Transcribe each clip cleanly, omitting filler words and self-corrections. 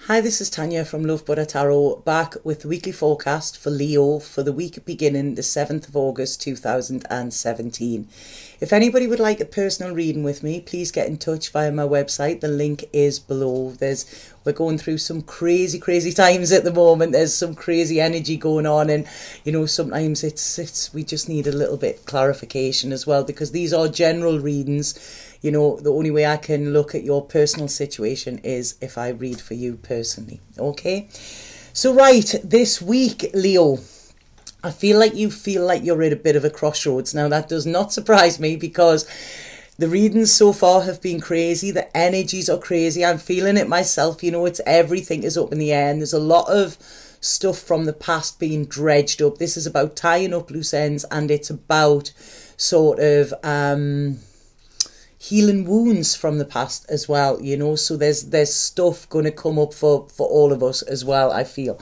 Hi, this is Tanya from Love Buddha Tarot, back with the weekly forecast for Leo for the week beginning the 7th of August 2017. If anybody would like a personal reading with me, please get in touch via my website. The link is below. We're going through some crazy times at the moment. There's some crazy energy going on, and sometimes we just need a little bit clarification as well, because these are general readings. The only way I can look at your personal situation is if I read for you personally. Okay? So right, this week, Leo, I feel like you're at a bit of a crossroads. Now, that does not surprise me, because the readings so far have been crazy. The energies are crazy. I'm feeling it myself. It's everything is up in the air, and there's a lot of stuff from the past being dredged up. This is about tying up loose ends, and it's about sort of healing wounds from the past as well, so there's stuff going to come up for all of us as well, I feel.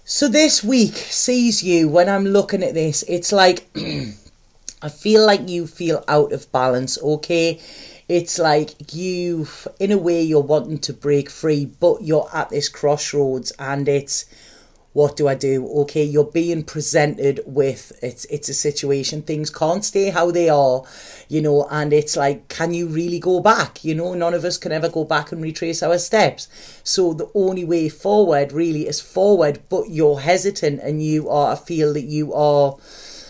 So this week sees you, when I'm looking at this, it's like I feel like you feel out of balance, okay? It's like you, in a way, you're wanting to break free, but you're at this crossroads, and it's, what do I do? Okay, you're being presented with, it's a situation. Things can't stay how they are, and it's like, can you really go back? None of us can ever go back and retrace our steps. So the only way forward really is forward, but you're hesitant, and I feel that you are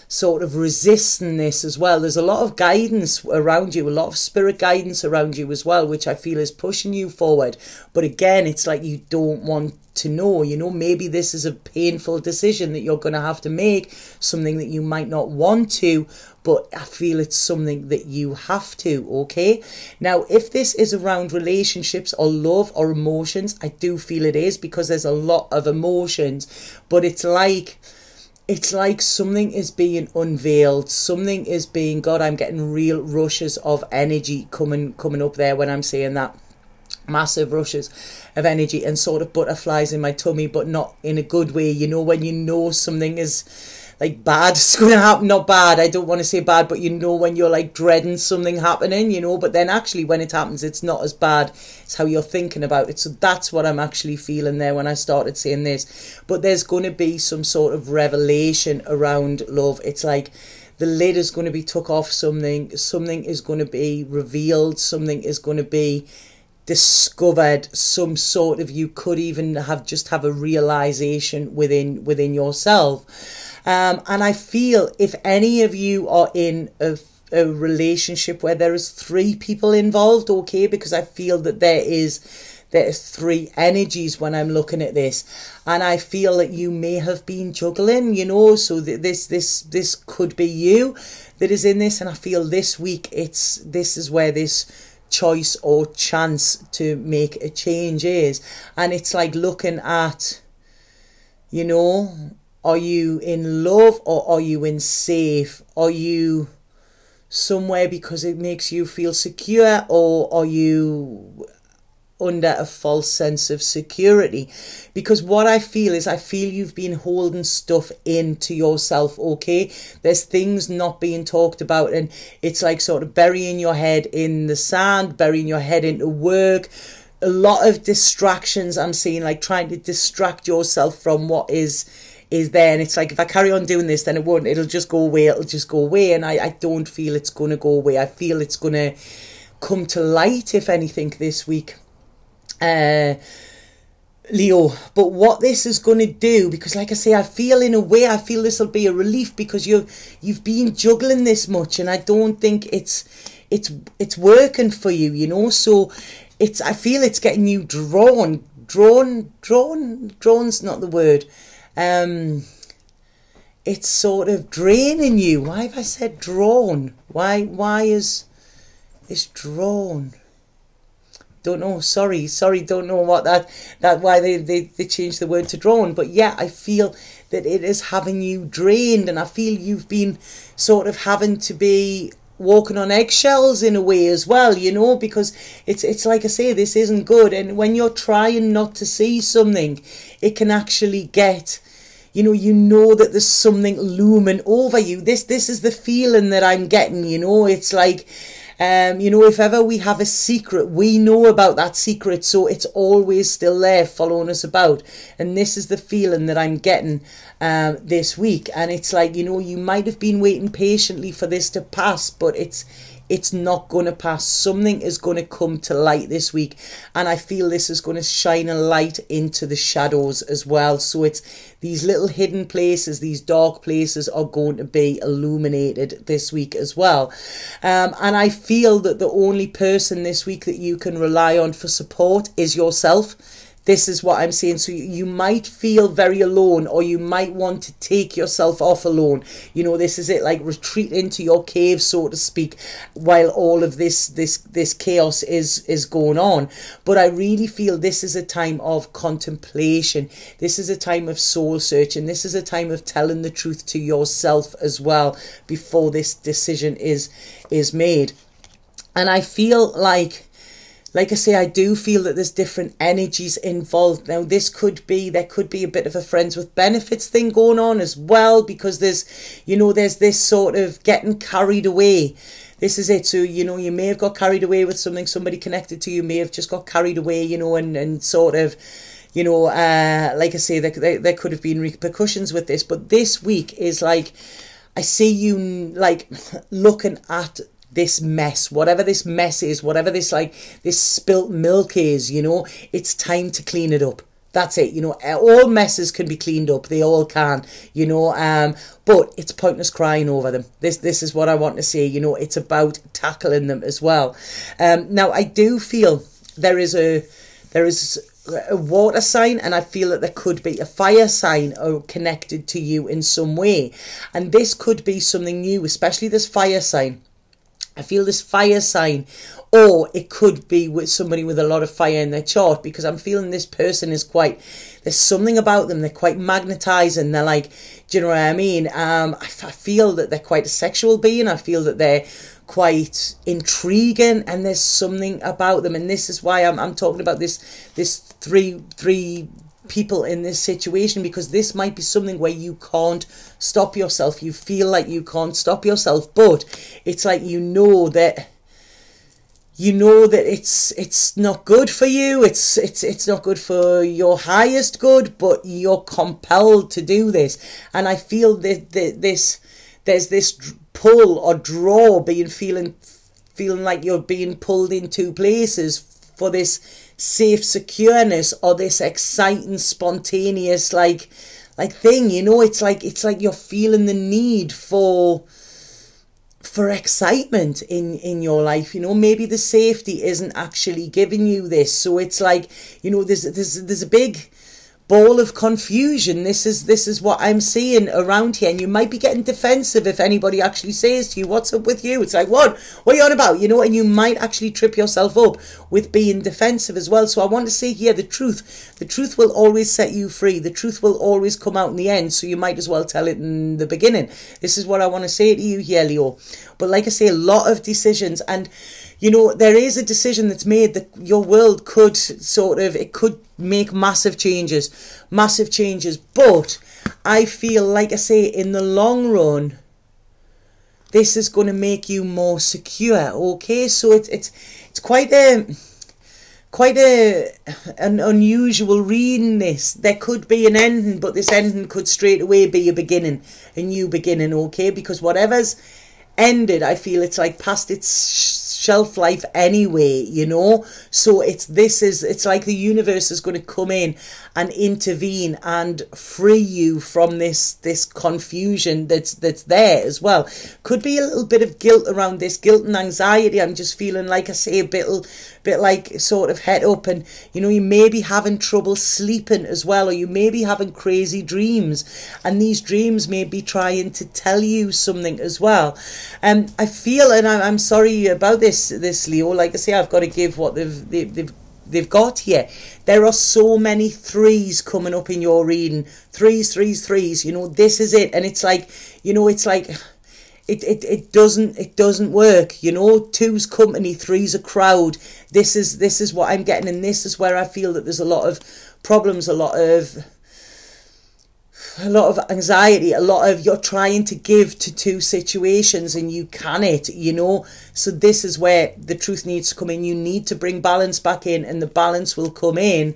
sort of resisting this as well. There's a lot of guidance around you, a lot of spirit guidance around you as well, which I feel is pushing you forward. But again, it's like you don't want to know, maybe this is a painful decision that you're going to have to make, something that you might not want to, but I feel it's something that you have to, okay? Now, if this is around relationships or love or emotions, I do feel it is, because there's a lot of emotions, but it's like something is being unveiled, something is being, God, I'm getting real rushes of energy coming up there when I'm saying that. Massive rushes of energy and sort of butterflies in my tummy, but not in a good way. When something is like bad, it's going to happen. Not bad, I don't want to say bad, but when you're like dreading something happening, but then actually when it happens, it's not as bad. It's how you're thinking about it. So that's what I'm actually feeling there when I started saying this. But there's going to be some sort of revelation around love. It's like the lid is going to be took off something is going to be revealed, something is going to be discovered, some sort of, you could even have a realization within yourself, and I feel if any of you are in a relationship where there is 3 people involved, okay, because I feel that there is 3 energies when I'm looking at this, and I feel that you may have been juggling, so this could be you that is in this, and I feel this week this is where this choice or chance to make a change is. And it's like looking at, are you in love or are you in safe? Are you somewhere because it makes you feel secure, or are you under a false sense of security? Because what I feel you've been holding stuff into yourself, okay? There's things not being talked about, and it's like sort of burying your head in the sand, burying your head into work. A lot of distractions I'm seeing, like trying to distract yourself from what is there, and it's like, if I carry on doing this, then it'll just go away, and I don't feel it's going to go away. I feel it's going to come to light, if anything, this week, Leo. But what this is going to do, because like I say, I feel this will be a relief, because you've been juggling this much, and I don't think it's working for you, so I feel it's getting you drawn's not the word, it's sort of draining you. Why have I said drawn? Why is this drawn? Don't know, sorry, don't know what why they changed the word to drawn. But yeah, I feel that it is having you drained, and I feel you've been sort of having to be walking on eggshells in a way as well, because it's like I say, this isn't good. And when you're trying not to see something, it can actually get, that there's something looming over you. This is the feeling that I'm getting, it's like, You know, if ever we have a secret, we know about that secret, so it's always still there following us about. And this is the feeling that I'm getting this week. And it's like, you know, you might have been waiting patiently for this to pass, but it's not going to pass. Something is going to come to light this week, and I feel this is going to shine a light into the shadows as well. So it's these little hidden places, these dark places are going to be illuminated this week as well. And I feel that the only person this week that you can rely on for support is yourself. This is what I'm saying. So you might feel very alone, or you might want to take yourself off alone. You know, this is it, like retreat into your cave, so to speak, while all of this chaos is going on. But I really feel this is a time of contemplation. This is a time of soul searching. This is a time of telling the truth to yourself as well before this decision is made. And I feel like I say, I do feel that there's different energies involved. Now, there could be a bit of a friends with benefits thing going on as well, because there's this sort of getting carried away. This is it. So, you know, you may have got carried away with something. Somebody connected to you may have just got carried away, you know, and sort of, you know, like I say, there could have been repercussions with this. But this week is like, I see you like looking at this mess, whatever this mess is, whatever this spilt milk is, you know, it's time to clean it up. That's it. You know, all messes can be cleaned up. They all can, you know, but it's pointless crying over them. This is what I want to say. You know, it's about tackling them as well. Now, I do feel there is a water sign, and I feel that there could be a fire sign connected to you in some way. And this could be something new, especially this fire sign. I feel this fire sign, or it could be with somebody with a lot of fire in their chart, because I'm feeling this person is there's something about them, they're quite magnetizing, they're like, do you know what I mean? I feel that they're quite a sexual being, I feel that they're quite intriguing, and there's something about them, and this is why I'm talking about this three people in this situation, because this might be something where you can't stop yourself. You feel like you can't stop yourself, but it's like you know that it's not good for you. It's not good for your highest good, but you're compelled to do this. And I feel that there's this pull or draw, feeling like you're being pulled in two places for this safe secureness, or this exciting, spontaneous like thing, you know. It's like you're feeling the need for excitement in your life, you know. Maybe the safety isn't actually giving you this, so it's like, you know, there's a big ball of confusion. This is what I'm seeing around here, and you might be getting defensive if anybody actually says to you, what's up with you? It's like, what are you on about, you know? And you might actually trip yourself up with being defensive as well. So I want to say here, the truth will always set you free. The truth will always come out in the end, so you might as well tell it in the beginning. This is what I want to say to you here, Leo. But like I say, a lot of decisions, and you know, there is a decision that's made that your world could make massive changes, but I feel, like I say, in the long run, this is going to make you more secure, okay? So it's quite an unusual reading this. There could be an ending, but this ending could straight away be a new beginning, okay? Because whatever's ended, I feel it's like past its shelf life anyway, you know. So it's like the universe is going to come in and intervene and free you from this confusion that's there as well. Could be a little bit of guilt around this, guilt and anxiety. I'm just feeling, like I say, a bit like sort of head up, and you know, you may be having trouble sleeping as well, or you may be having crazy dreams, and these dreams may be trying to tell you something as well. I feel, and I'm sorry about this, Leo. Like I say, I've got to give what they've got here. There are so many threes coming up in your reading. Threes. You know, this is it, and it's like, you know, it's like it doesn't work. You know, two's company, three's a crowd. This is what I'm getting, and this is where I feel that there's a lot of problems, a lot of anxiety, a lot of you're trying to give to two situations and you can't, so this is where the truth needs to come in. You need to bring balance back in, and the balance will come in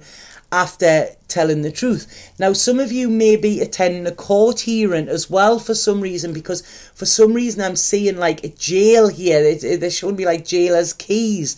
after telling the truth. Now, some of you may be attending a court hearing as well for some reason, because for some reason I'm seeing like a jail here. They're showing me like jailer's keys.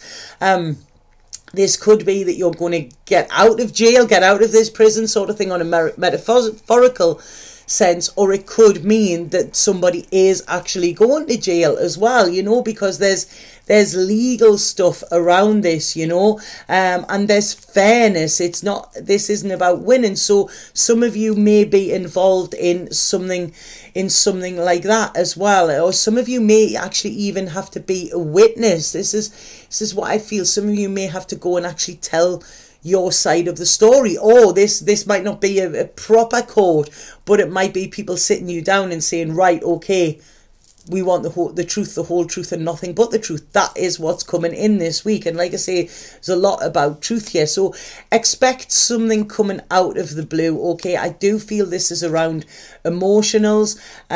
This could be that you're going to get out of jail, get out of this prison sort of thing on a metaphorical sense, or it could mean that somebody is actually going to jail as well, because there's legal stuff around this, and there's fairness. This isn't about winning. So some of you may be involved in something like that as well, or some of you may actually even have to be a witness. This is what I feel. Some of you may have to go and actually tell your side of the story. Or this might not be a proper court, but it might be people sitting you down and saying, right, okay, we want the truth, the whole truth, and nothing but the truth. That is what's coming in this week. And like I say, there's a lot about truth here. So expect something coming out of the blue, okay? I do feel this is around emotional stuff.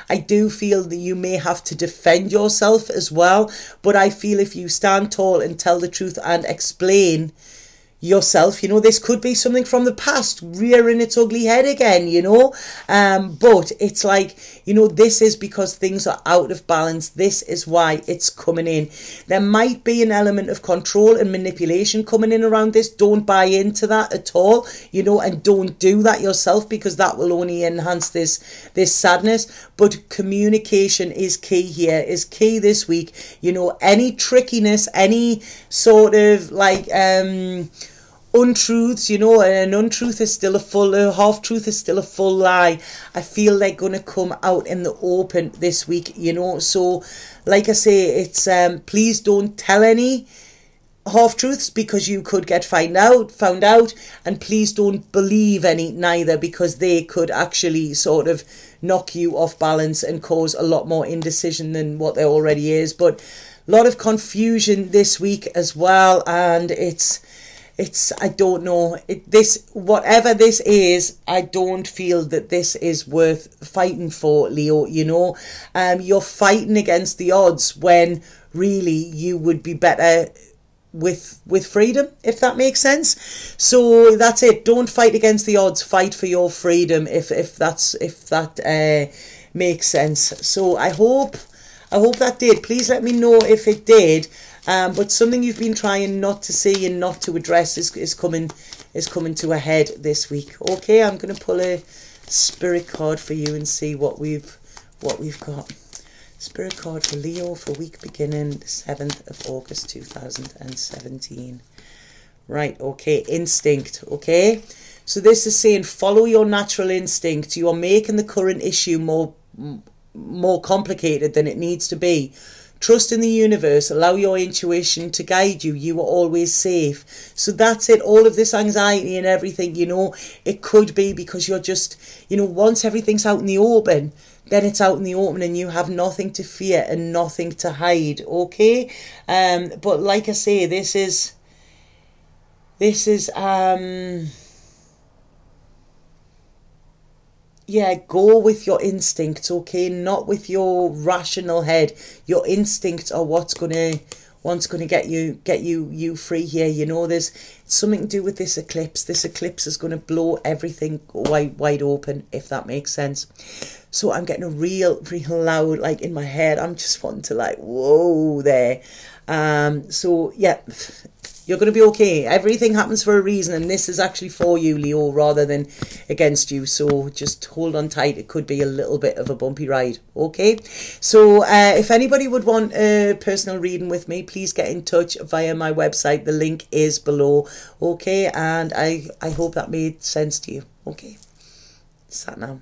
I do feel that you may have to defend yourself as well. But I feel if you stand tall and tell the truth and explain yourself, this could be something from the past rearing its ugly head again, but it's like, this is because things are out of balance. This is why it's coming in. There might be an element of control and manipulation coming in around this. Don't buy into that at all, and don't do that yourself, because that will only enhance this sadness. But communication is key here, is key this week. Any trickiness, any sort of like untruths, an untruth is still a half-truth is still a full lie. I feel they're going to come out in the open this week, so like I say, it's please don't tell any half-truths, because you could get found out, and please don't believe any neither, because they could actually sort of knock you off balance and cause a lot more indecision than what there already is. But a lot of confusion this week as well, and it's I don't know, whatever this is, I don't feel that this is worth fighting for, Leo. You're fighting against the odds when really you would be better with freedom, if that makes sense. So that's it. Don't fight against the odds. Fight for your freedom, if that makes sense. So I hope that did. Please let me know if it did. But something you've been trying not to see and not to address is coming to a head this week. Okay, I'm going to pull a spirit card for you and see what we've got. Spirit card for Leo for week beginning the 7th of August 2017. Right, okay, instinct, okay? So this is saying follow your natural instinct. You are making the current issue more complicated than it needs to be. Trust in the universe. Allow your intuition to guide you. You are always safe. So that's it. All of this anxiety and everything, it could be because you're just, once everything's out in the open, then it's out in the open and you have nothing to fear and nothing to hide. Okay? But like I say, this is go with your instincts, okay? Not with your rational head. Your instincts are what's gonna get you free here. There's something to do with this eclipse. This eclipse is gonna blow everything wide open, if that makes sense. So I'm getting a real loud, like in my head. I'm just wanting to like, whoa there. So yeah. You're going to be okay. Everything happens for a reason, and this is actually for you, Leo, rather than against you. So just hold on tight. It could be a little bit of a bumpy ride, okay? So if anybody would want a personal reading with me, please get in touch via my website. The link is below, okay? And I hope that made sense to you, okay? Sat now.